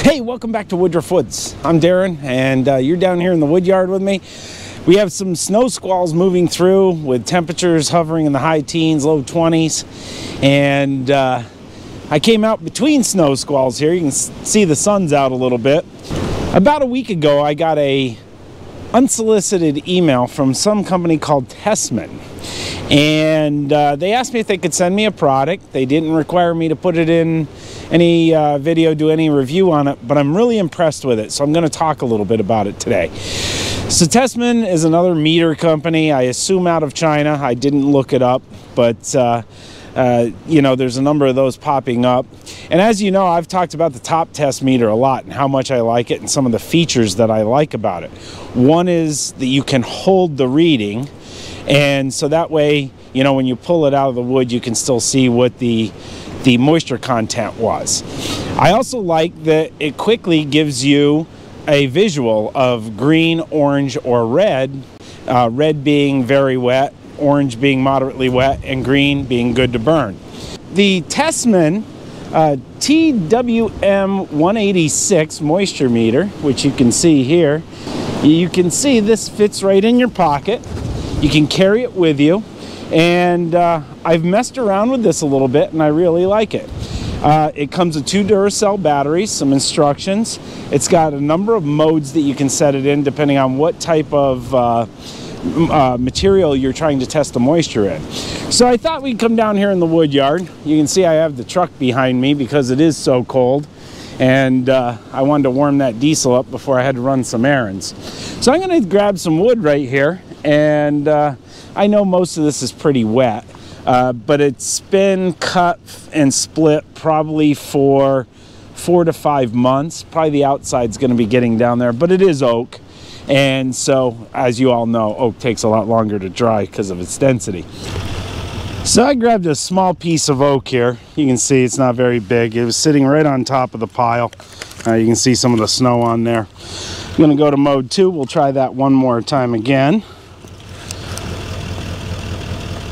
Hey, welcome back to Woodruff Woods. I'm Darren, and you're down here in the wood yard with me. We have some snow squalls moving through with temperatures hovering in the high teens, low 20s. And I came out between snow squalls here. You can see the sun's out a little bit. About a week ago, I got a unsolicited email from some company called Tessman. And they asked me if they could send me a product. They didn't require me to put it in any video, do any review on it, but I'm really impressed with it, so I'm going to talk a little bit about it today. So Tessman is another meter company, I assume out of China. I didn't look it up, but you know, there's a number of those popping up. And as you know, I've talked about the top test meter a lot and how much I like it and some of the features that I like about it. One is that you can hold the reading, and so that way, you know, when you pull it out of the wood, you can still see what the moisture content was. I also like that it quickly gives you a visual of green, orange, or red. Red being very wet, orange being moderately wet, and green being good to burn. The Tessman TWWM 186 moisture meter, which you can see here, you can see this fits right in your pocket. You can carry it with you. And I've messed around with this a little bit, and I really like it. It comes with 2 Duracell batteries, some instructions. It's got a number of modes that you can set it in depending on what type of material you're trying to test the moisture in. So I thought we'd come down here in the wood yard. You can see I have the truck behind me because it is so cold, and I wanted to warm that diesel up before I had to run some errands. So I'm going to grab some wood right here, and I know most of this is pretty wet, but it's been cut and split probably for 4 to 5 months. Probably the outside's going to be getting down there, but it is oak. And so, as you all know, oak takes a lot longer to dry because of its density. So I grabbed a small piece of oak here. You can see it's not very big. It was sitting right on top of the pile. You can see some of the snow on there. I'm going to go to mode 2. We'll try that one more time again.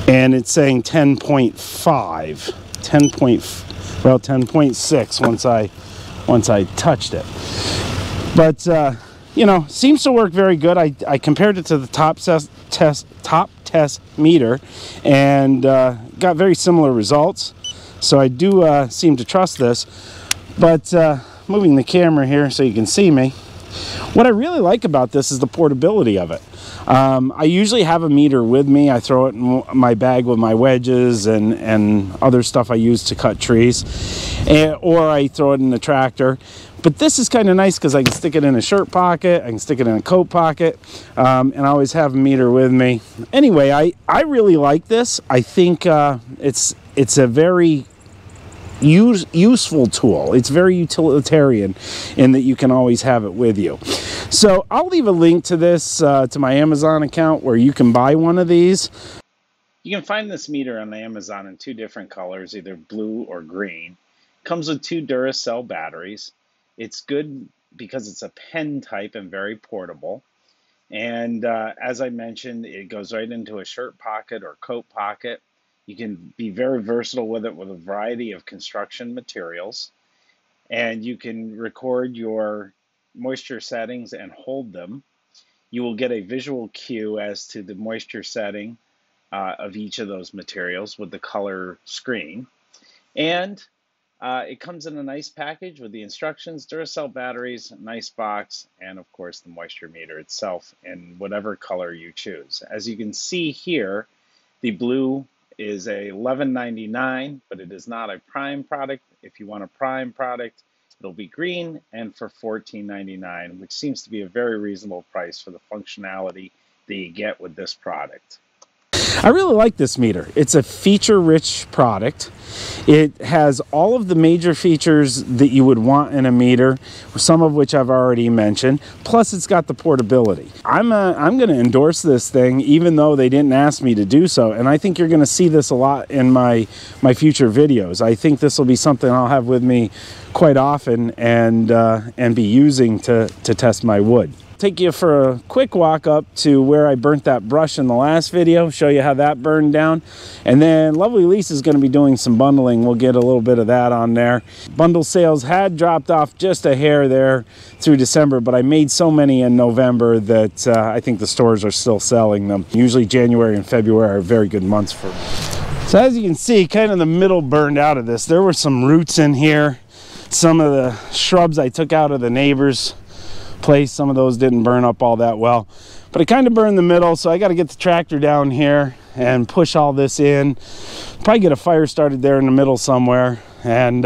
And it's saying 10.5, 10.6 once I touched it. But you know, seems to work very good. I compared it to the top test meter, and got very similar results. So I do seem to trust this. But moving the camera here so you can see me. What I really like about this is the portability of it. I usually have a meter with me. I throw it in my bag with my wedges and other stuff I use to cut trees, or I throw it in the tractor. But this is kind of nice because I can stick it in a shirt pocket, I can stick it in a coat pocket, and I always have a meter with me. Anyway, I really like this. I think it's a very useful tool. It's very utilitarian in that you can always have it with you. So I'll leave a link to this to my Amazon account where you can buy one of these. You can find this meter on Amazon in 2 different colors, either blue or green. Comes with 2 Duracell batteries. It's good because it's a pen type and very portable. And as I mentioned, it goes right into a shirt pocket or coat pocket. You can be very versatile with it with a variety of construction materials. And you can record your moisture settings and hold them. You will get a visual cue as to the moisture setting of each of those materials with the color screen. And it comes in a nice package with the instructions, Duracell batteries, nice box, and of course the moisture meter itself in whatever color you choose. As you can see here, the blue is a $11.99, but it is not a prime product. If you want a prime product, it'll be green and for $14.99, which seems to be a very reasonable price for the functionality that you get with this product. I really like this meter. It's a feature-rich product. It has all of the major features that you would want in a meter, some of which I've already mentioned. Plus, it's got the portability. I'm going to endorse this thing, even though they didn't ask me to do so. And I think you're going to see this a lot in my future videos. I think this will be something I'll have with me quite often and be using to test my wood. Take you for a quick walk up to where I burnt that brush in the last video, show you how that burned down, and then lovely Lisa is going to be doing some bundling. We'll get a little bit of that on there. Bundle sales had dropped off just a hair there through December, but I made so many in November that I think the stores are still selling them. Usually January and February are very good months for me. So as you can see, kind of the middle burned out of this. There were some roots in here. Some of the shrubs I took out of the neighbor's place, some of those didn't burn up all that well, but it kind of burned the middle, so I got to get the tractor down here and push all this in. Probably get a fire started there in the middle somewhere, and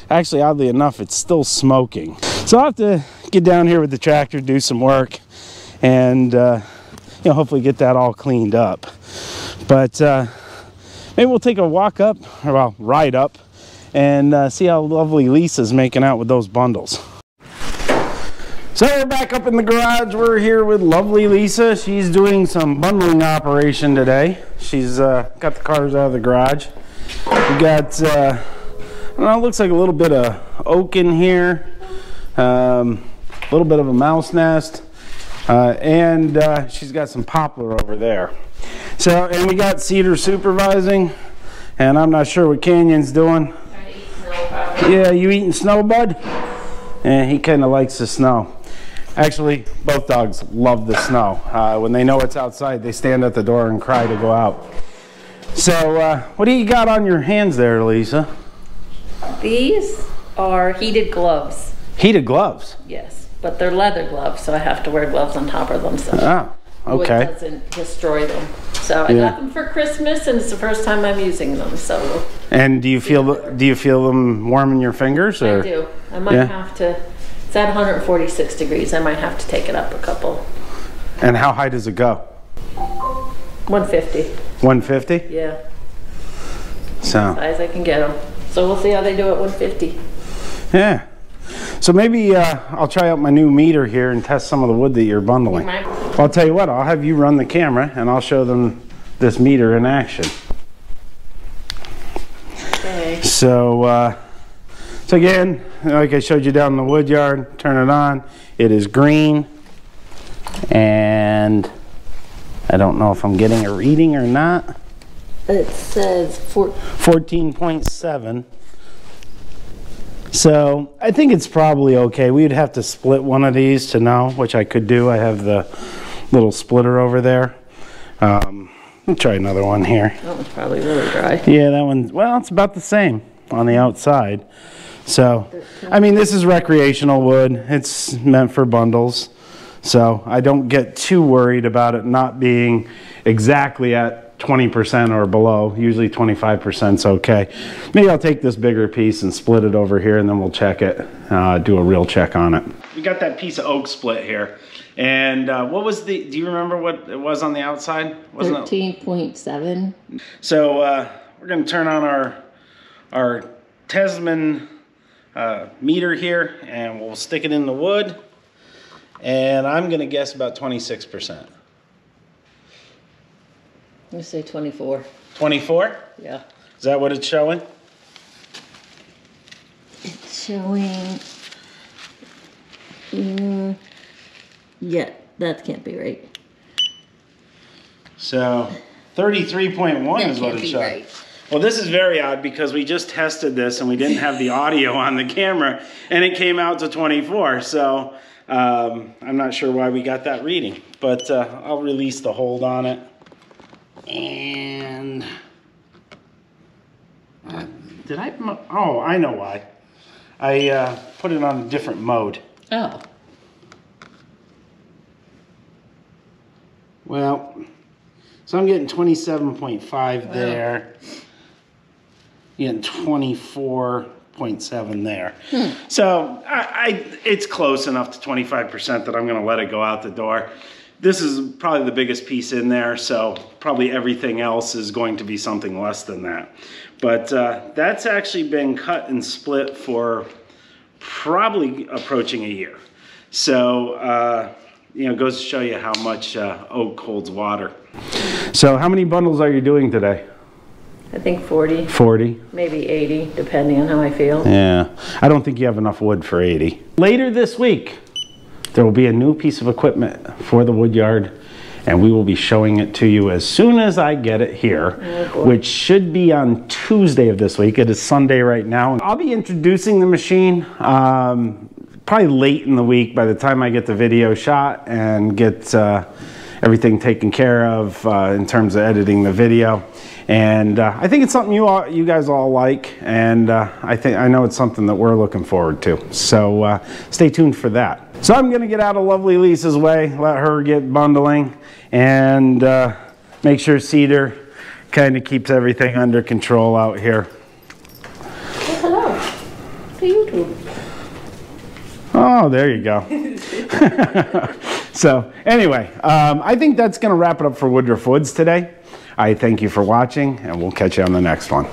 actually, oddly enough, it's still smoking. So I'll have to get down here with the tractor, do some work, and you know, hopefully get that all cleaned up. But maybe we'll take a walk up, or well, ride up, and see how lovely Lisa's making out with those bundles. So we're back up in the garage. We're here with lovely Lisa. She's doing some bundling operation today. She's got the cars out of the garage. We got, I don't know, it looks like a little bit of oak in here, a little bit of a mouse nest, and she's got some poplar over there. So, and we got Cedar supervising, and I'm not sure what Canyon's doing. Yeah, you eating snow, bud? Yeah, he kind of likes the snow. Actually, both dogs love the snow. When they know it's outside, they stand at the door and cry to go out. So, what do you got on your hands there, Lisa? These are heated gloves. Heated gloves? Yes, but they're leather gloves, so I have to wear gloves on top of them so okay. wood doesn't destroy them. So I got them for Christmas, and it's the first time I'm using them. So. And do you feel them warm in your fingers? Or? I do. I might have to. It's at 146 degrees. I might have to take it up a couple. And how high does it go? 150. 150? Yeah. So. As high as I can get them. So we'll see how they do at 150. Yeah. So maybe I'll try out my new meter here and test some of the wood that you're bundling. Well, I'll tell you what, I'll have you run the camera and I'll show them this meter in action. Okay. So again, like I showed you down in the wood yard, turn it on. It is green, and I don't know if I'm getting a reading or not. It says 14.7. So I think it's probably okay. We'd have to split one of these to know, which I could do. I have the little splitter over there. I'll try another one here. That one's probably really dry. Yeah, that one, well, it's about the same on the outside. So, I mean, this is recreational wood. It's meant for bundles. So I don't get too worried about it not being exactly at 20% or below. Usually 25% is okay. Maybe I'll take this bigger piece and split it over here, and then we'll check it, do a real check on it. We got that piece of oak split here. And what was do you remember what it was on the outside? 13.7. So we're going to turn on our Tesman meter here, and we'll stick it in the wood. And I'm going to guess about 26%. Let me say 24. 24? Yeah. Is that what it's showing? It's showing... yeah, that can't be right. So 33.1 is what it's showing. Right. Well, this is very odd because we just tested this and we didn't have the audio on the camera, and it came out to 24. So I'm not sure why we got that reading, but I'll release the hold on it. And did I? Oh, I know why. I put it on a different mode. Oh. Well, so I'm getting 27.5 there. Getting 24.7 there. So it's close enough to 25% that I'm going to let it go out the door. This is probably the biggest piece in there, so probably everything else is going to be something less than that. But that's actually been cut and split for probably approaching a year. So, you know, it goes to show you how much oak holds water. So how many bundles are you doing today? I think 40. 40? Maybe 80, depending on how I feel. Yeah, I don't think you have enough wood for 80. Later this week, there will be a new piece of equipment for the wood yard, and we will be showing it to you as soon as I get it here, which should be on Tuesday of this week. It is Sunday right now. I'll be introducing the machine probably late in the week by the time I get the video shot and get everything taken care of in terms of editing the video. And I think it's something you guys all like, and I know it's something that we're looking forward to. So stay tuned for that. So I'm going to get out of lovely Lisa's way, let her get bundling, and make sure Cedar kind of keeps everything under control out here. Hello to YouTube. Oh, there you go. So anyway, I think that's going to wrap it up for Woodruff Woods today. I thank you for watching, and we'll catch you on the next one.